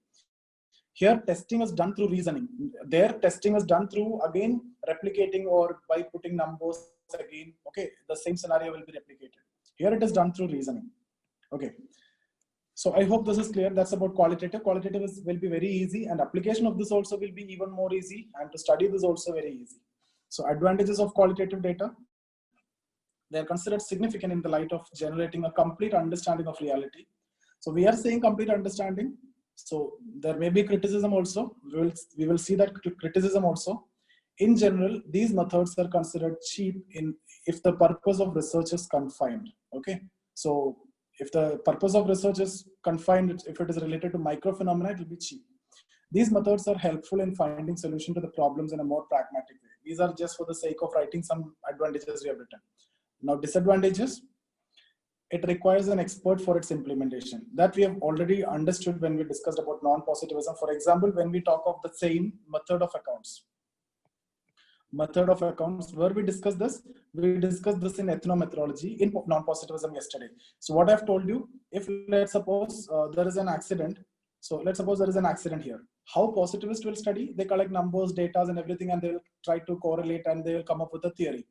Here, testing is done through reasoning. There, testing is done through, again, replicating or by putting numbers again. Okay, the same scenario will be replicated. Here, it is done through reasoning. Okay. So I hope this is clear. That's about qualitative. Qualitative will be very easy, and application of this also will be even more easy, and to study this also very easy. So advantages of qualitative data. They are considered significant in the light of generating a complete understanding of reality. So we are saying complete understanding. So there may be criticism also. We will see that criticism also. In general, these methods are considered cheap if the purpose of research is confined. Okay. So if the purpose of research is confined, if it is related to microphenomena, it will be cheap. These methods are helpful in finding solution to the problems in a more pragmatic way. These are just for the sake of writing some advantages we have written. Now, disadvantages, it requires an expert for its implementation. That we have already understood when we discussed about non-positivism. For example, when we talk of the same method of accounts. Method of accounts, where we discussed this in ethnomethodology in non-positivism yesterday. So what I've told you, if let's suppose there is an accident. So let's suppose there is an accident here. How positivists will study? They collect numbers, data and everything, and they will try to correlate and they will come up with a theory.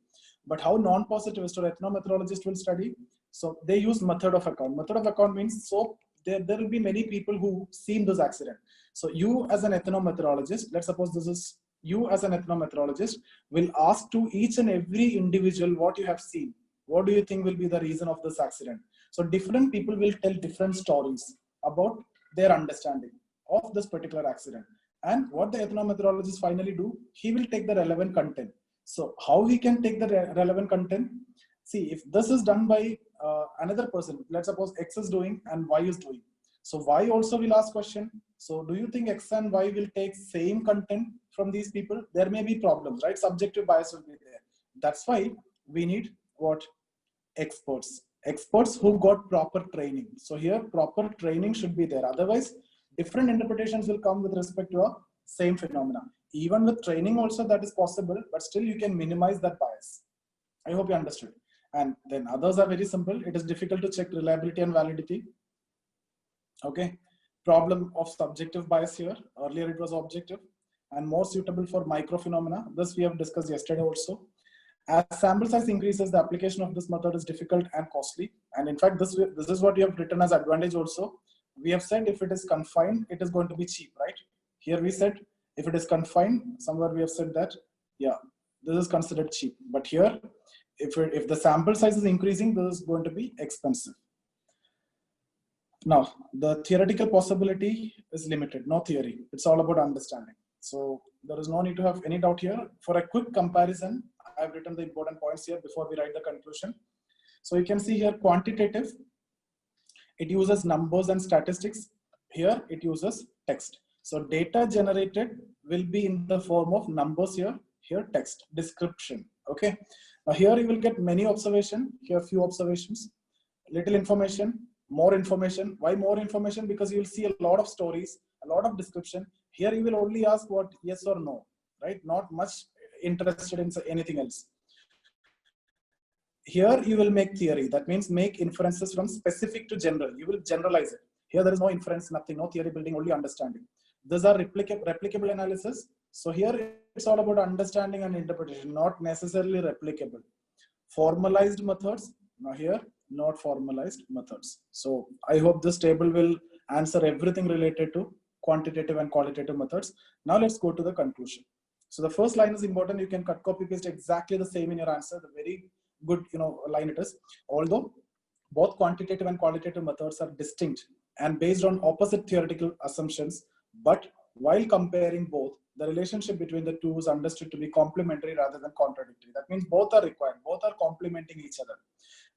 But how non-positivist or ethnomethodologist will study? So they use method of account. Method of account means, so there will be many people who seen this accident. So you as an ethnometeorologist, let's suppose this is you as an ethnometeorologist, will ask to each and every individual what you have seen. What do you think will be the reason of this accident? So different people will tell different stories about their understanding of this particular accident. And what the ethnometeorologist finally do, he will take the relevant content. So how he can take the relevant content? See, if this is done by another person, let's suppose X is doing and Y is doing. So Y also will ask question. So do you think X and Y will take same content from these people? There may be problems, right? Subjective bias will be there. That's why we need what? Experts. Experts who got proper training. So here proper training should be there. Otherwise, different interpretations will come with respect to a same phenomena. Even with training also that is possible, but still you can minimize that bias. I hope you understood. And then others are very simple. It is difficult to check reliability and validity. Okay. Problem of subjective bias here. Earlier it was objective and more suitable for micro phenomena. This we have discussed yesterday also. As sample size increases, the application of this method is difficult and costly. And in fact, this is what you have written as advantage also. We have said if it is confined, it is going to be cheap, right? Here we said if it is confined, somewhere we have said that, yeah, this is considered cheap. But here, if the sample size is increasing, this is going to be expensive. Now, the theoretical possibility is limited, no theory. It's all about understanding. So there is no need to have any doubt here. For a quick comparison, I've written the important points here before we write the conclusion. So you can see here quantitative, it uses numbers and statistics. Here it uses text. So data generated will be in the form of numbers here text, description, okay? Now here you will get many observation, here few observations, little information, more information. Why more information? Because you will see a lot of stories, a lot of description. Here you will only ask what yes or no, right? Not much interested in anything else. Here you will make theory. That means make inferences from specific to general. You will generalize it. Here there is no inference, nothing, no theory building, only understanding. These are replicable analysis. So here it's all about understanding and interpretation, not necessarily replicable. Formalized methods. Now here, not formalized methods. So I hope this table will answer everything related to quantitative and qualitative methods. Now let's go to the conclusion. So the first line is important. You can cut, copy, paste exactly the same in your answer. The very good, line it is. Although both quantitative and qualitative methods are distinct and based on opposite theoretical assumptions, but while comparing both, the relationship between the two is understood to be complementary rather than contradictory. That means both are required, both are complementing each other.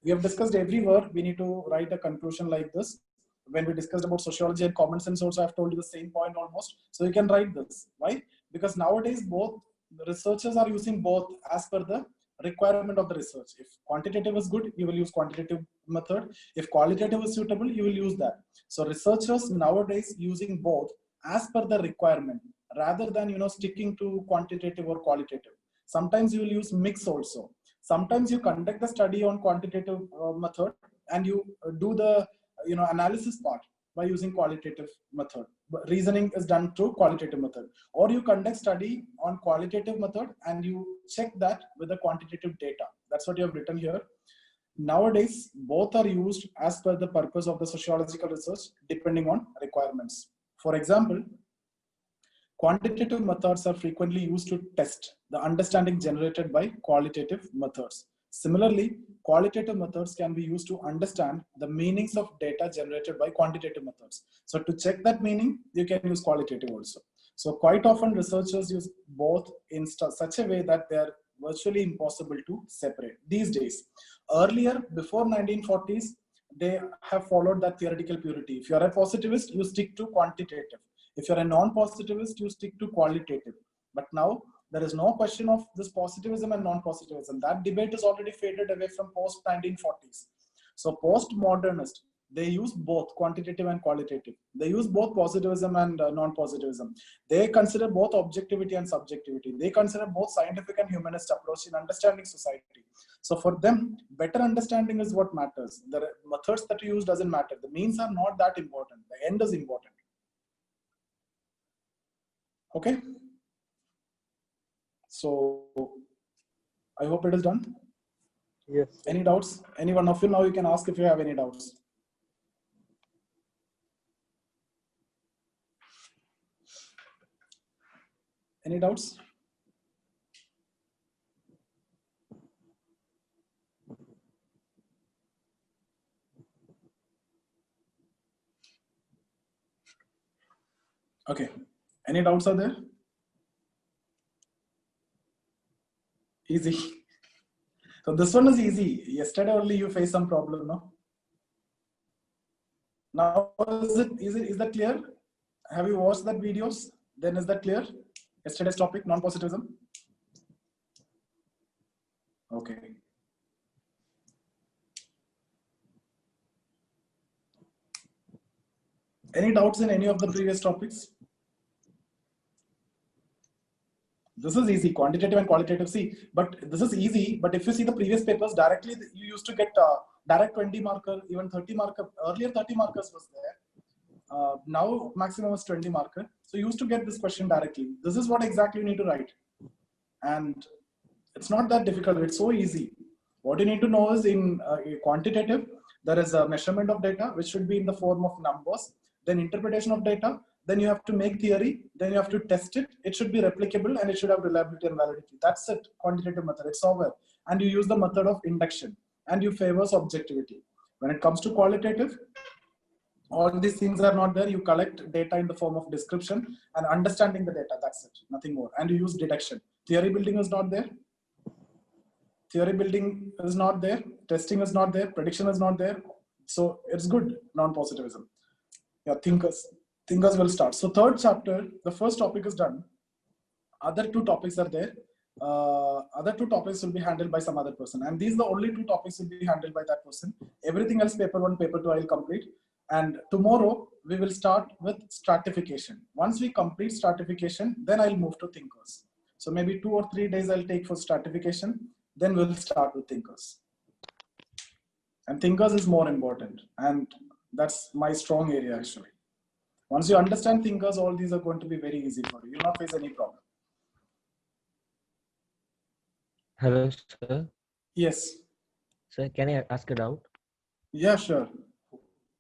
We have discussed every word. We need to write a conclusion like this. When we discussed about sociology and common sense also, I've told you the same point almost. So you can write this. Why? Because nowadays both researchers are using both as per the requirement of the research. If quantitative is good, you will use quantitative method. If qualitative is suitable, you will use that. So researchers nowadays using both as per the requirement rather than sticking to quantitative or qualitative. Sometimes you will use mix also. Sometimes you conduct the study on quantitative method and you do the analysis part by using qualitative method. But reasoning is done through qualitative method. Or you conduct study on qualitative method and you check that with the quantitative data. That's what you have written here. Nowadays, both are used as per the purpose of the sociological research depending on requirements. For example, quantitative methods are frequently used to test the understanding generated by qualitative methods. Similarly, qualitative methods can be used to understand the meanings of data generated by quantitative methods. So to check that meaning, you can use qualitative also. So quite often researchers use both in such a way that they are virtually impossible to separate these days. Earlier, before 1940s, they have followed that theoretical purity. If you are a positivist, you stick to quantitative. If you're a non-positivist, you stick to qualitative. But now there is no question of this positivism and non-positivism. That debate is already faded away from post-1940s. So post-modernist, they use both quantitative and qualitative. They use both positivism and non-positivism. They consider both objectivity and subjectivity. They consider both scientific and humanist approach in understanding society. So for them, better understanding is what matters. The methods that you use doesn't matter. The means are not that important. The end is important. Okay. So I hope it is done. Yes. Any doubts? Any one of you now you can ask if you have any doubts. Any doubts? Okay. Any doubts are there? Easy. So this one is easy. Yesterday only you faced some problem, no? Now is that clear? Have you watched that videos? Then is that clear? Yesterday's topic, non-positivism. Okay. Any doubts in any of the previous topics? This is easy, quantitative and qualitative. See, but this is easy. But if you see the previous papers, directly you used to get direct 20 marker, even 30 marker. Earlier 30 markers was there. Now maximum is 20 marker. So you used to get this question directly. This is what exactly you need to write. And it's not that difficult. It's so easy. What you need to know is in quantitative, there is a measurement of data, which should be in the form of numbers, then interpretation of data, then you have to make theory, then you have to test it. It should be replicable and it should have reliability and validity. That's it, quantitative method. It's over. And you use the method of induction and you favor subjectivity. When it comes to qualitative, all these things are not there. You collect data in the form of description and understanding the data. That's it, nothing more. And you use deduction. Theory building is not there. Theory building is not there. Testing is not there. Prediction is not there. So it's good, non-positivism. Yeah, thinkers will start. So third chapter, the first topic is done. Other two topics are there. Other two topics will be handled by some other person. And these are the only two topics will be handled by that person. Everything else, paper 1, paper 2, I will complete. And tomorrow we will start with stratification. Once we complete stratification, then I'll move to thinkers. So maybe 2 or 3 days I'll take for stratification. Then we'll start with thinkers. And thinkers is more important. And that's my strong area actually. Once you understand thinkers, all these are going to be very easy for you. You'll not face any problem. Hello, sir. Yes. Sir, can I ask a doubt? Yeah, sure.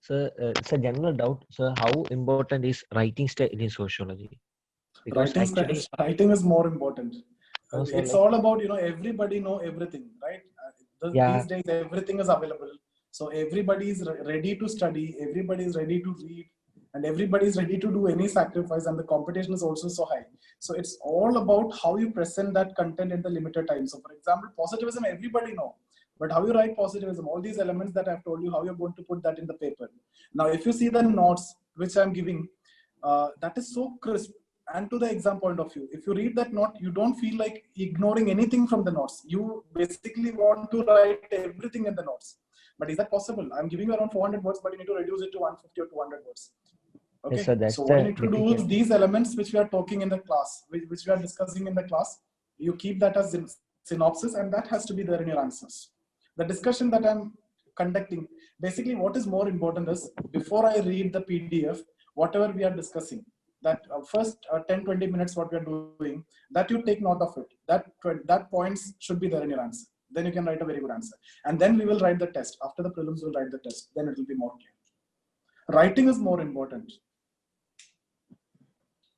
Sir, it's a general doubt. Sir, how important is writing style in sociology? Because actually, writing is more important. No, sir, It's like- all about, everybody know everything, right? Yeah. These days, everything is available. So everybody is ready to study. Everybody is ready to read. And everybody is ready to do any sacrifice, and the competition is also so high. So it's all about how you present that content in the limited time. So for example, positivism, everybody know, but how you write positivism, all these elements that I've told you, how you're going to put that in the paper. Now, if you see the notes which I'm giving, that is so crisp. And to the exam point of view, if you read that note, you don't feel like ignoring anything from the notes. You basically want to write everything in the notes. But is that possible? I'm giving you around 400 words, but you need to reduce it to 150 or 200 words. Okay. Yes, sir, that's so what you the need to do is difficult. these elements which we are talking in the class, which we are discussing in the class, you keep that as synopsis, and that has to be there in your answers. The discussion that I'm conducting, basically what is more important is, before I read the PDF, whatever we are discussing, that first 10-20 minutes what we are doing, that you take note of it. That points should be there in your answer. Then you can write a very good answer. And then we will write the test. After the prelims, we'll write the test. Then it will be more clear. Writing is more important.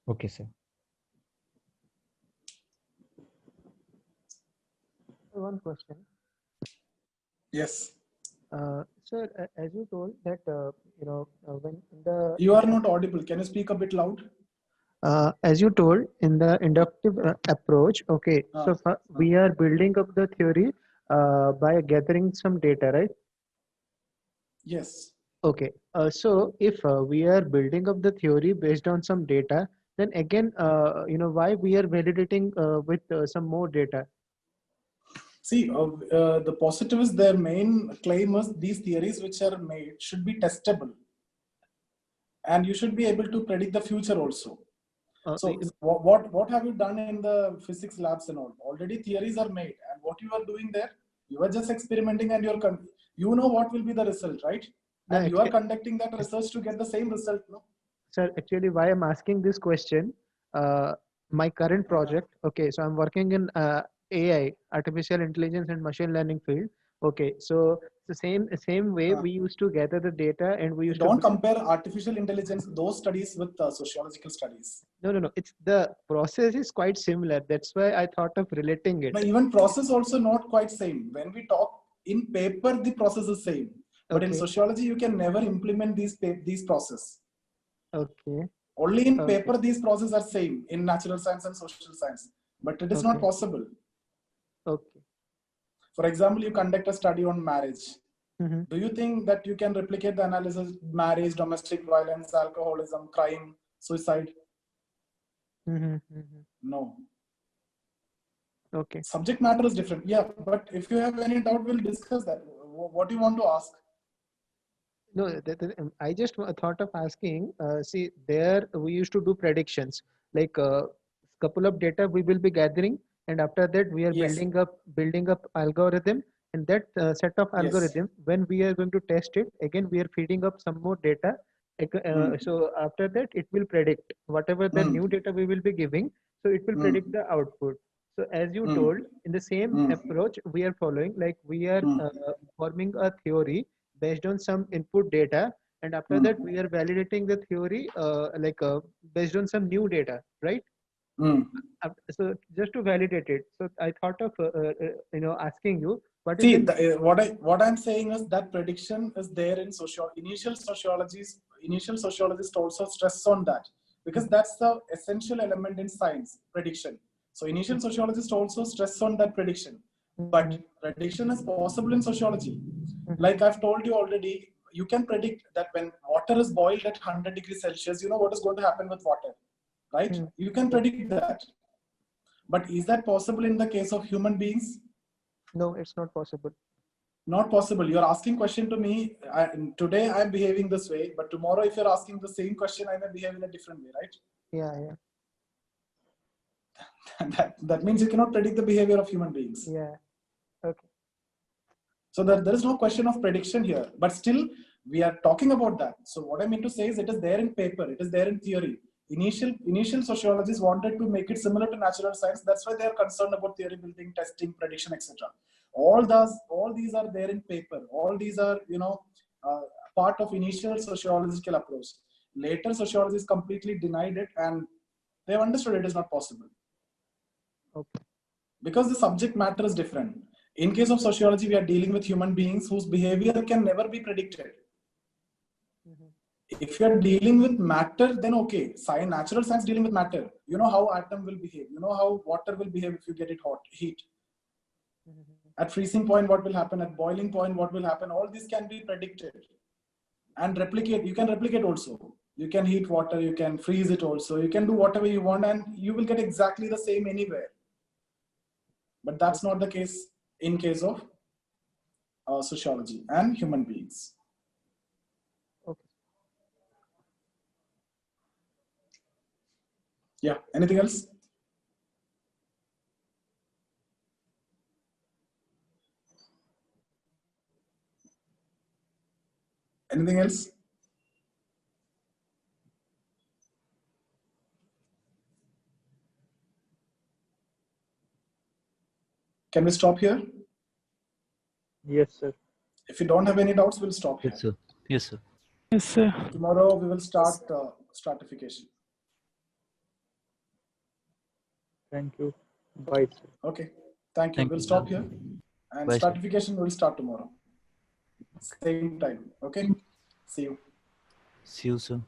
Okay, sir. One question. Yes. Sir, as you told that, when the... You are not audible. Can you speak a bit loud? As you told in the inductive approach, okay, so we are building up the theory by gathering some data, right? Yes. Okay, so if we are building up the theory based on some data, then again, why we are validating with some more data? See, the positivists, their main claim is these theories which are made should be testable. And you should be able to predict the future also. So what have you done in the physics labs and all? Already theories are made, and what you are doing there, you are just experimenting, and you know what will be the result, right? And you are conducting that research to get the same result, no? Sir, actually, why I'm asking this question, my current project, okay, so I'm working in AI, artificial intelligence and machine learning field. Okay, so the same way we used to gather the data and we used Don't to compare artificial intelligence, those studies, with sociological studies. no, it's the process is quite similar. That's why I thought of relating it. But even process also not quite same. When we talk in paper, the process is same. But in Okay. sociology, you can never implement these process. Okay. Only in Okay. paper, these processes are same in natural science and social science. But it is not Okay. possible. Okay. For example, you conduct a study on marriage. Mm-hmm. Do you think that you can replicate the analysis marriage, domestic violence, alcoholism, crime, suicide? Mm-hmm. Mm-hmm. No. Okay. Subject matter is different. Yeah, but if you have any doubt, we'll discuss that. What do you want to ask? No, I just thought of asking. See, there we used to do predictions. Like couple of data we will be gathering, and after that we are Yes. building up algorithm. And that set of Yes. algorithm, when we are going to test it, again we are feeding up some more data. So after that, it will predict whatever the new data we will be giving. So it will predict the output. So as you told, in the same approach we are following, like we are forming a theory based on some input data, and after that we are validating the theory based on some new data, right? So just to validate it, so I thought of asking you what See, is the what I'm saying is that prediction is there in initial sociologists also stress on that, because that's the essential element in science, prediction. So initial sociologists also stress on that prediction, but prediction is possible in sociology. Like I've told you already, you can predict that when water is boiled at 100 degrees Celsius, you know what is going to happen with water, right? You can predict that. But is that possible in the case of human beings? No, it's not possible. Not possible. You're asking question to me. Today I'm behaving this way, but tomorrow if you're asking the same question, I may behave in a different way, right? Yeah. That means you cannot predict the behavior of human beings. Yeah. Okay. So there is no question of prediction here, but still we are talking about that. So what I mean to say is it is there in paper, it is there in theory. Initial sociologists wanted to make it similar to natural science. That's why they are concerned about theory building, testing, prediction, etc. All these are there in paper. All these are part of initial sociological approach. Later sociologists completely denied it, and they have understood it is not possible. Okay. Because the subject matter is different. In case of sociology, we are dealing with human beings whose behavior can never be predicted. If you are dealing with matter, then okay. Natural science dealing with matter. You know how atom will behave. You know how water will behave if you get it heat. At freezing point, what will happen? At boiling point, what will happen? All this can be predicted and replicate. You can replicate also. You can heat water. You can freeze it also. You can do whatever you want, and you will get exactly the same anywhere. But that's not the case in case of sociology and human beings. Okay. Yeah. Anything else? Anything else? Can we stop here? Yes, sir. If you don't have any doubts, we'll stop here. Yes, sir. Yes, sir. Yes, sir. Tomorrow we will start stratification. Thank you. Bye, sir. Okay. Thank you. Thank We'll you, stop sir. here. And Bye, sir. stratification will start tomorrow. Same time. Okay. See you. See you, sir.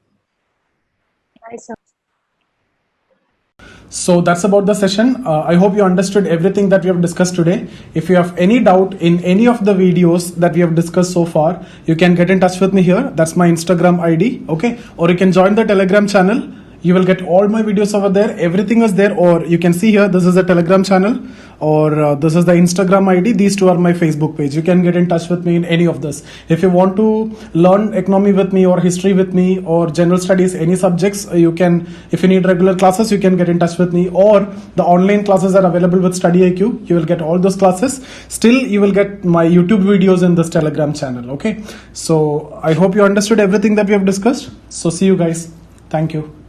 So that's about the session. I hope you understood everything that we have discussed today. If you have any doubt in any of the videos that we have discussed so far, you can get in touch with me here. That's my Instagram ID. Okay. Or you can join the Telegram channel. You will get all my videos over there. Everything is there. Or you can see here, this is a Telegram channel, or this is the Instagram ID. These two are my Facebook page. You can get in touch with me in any of this. If you want to learn economy with me or history with me or general studies, any subjects, you can, if you need regular classes, you can get in touch with me, or the online classes are available with StudyIQ. You will get all those classes. Still, you will get my YouTube videos in this Telegram channel. Okay. So I hope you understood everything that we have discussed. So see you guys. Thank you.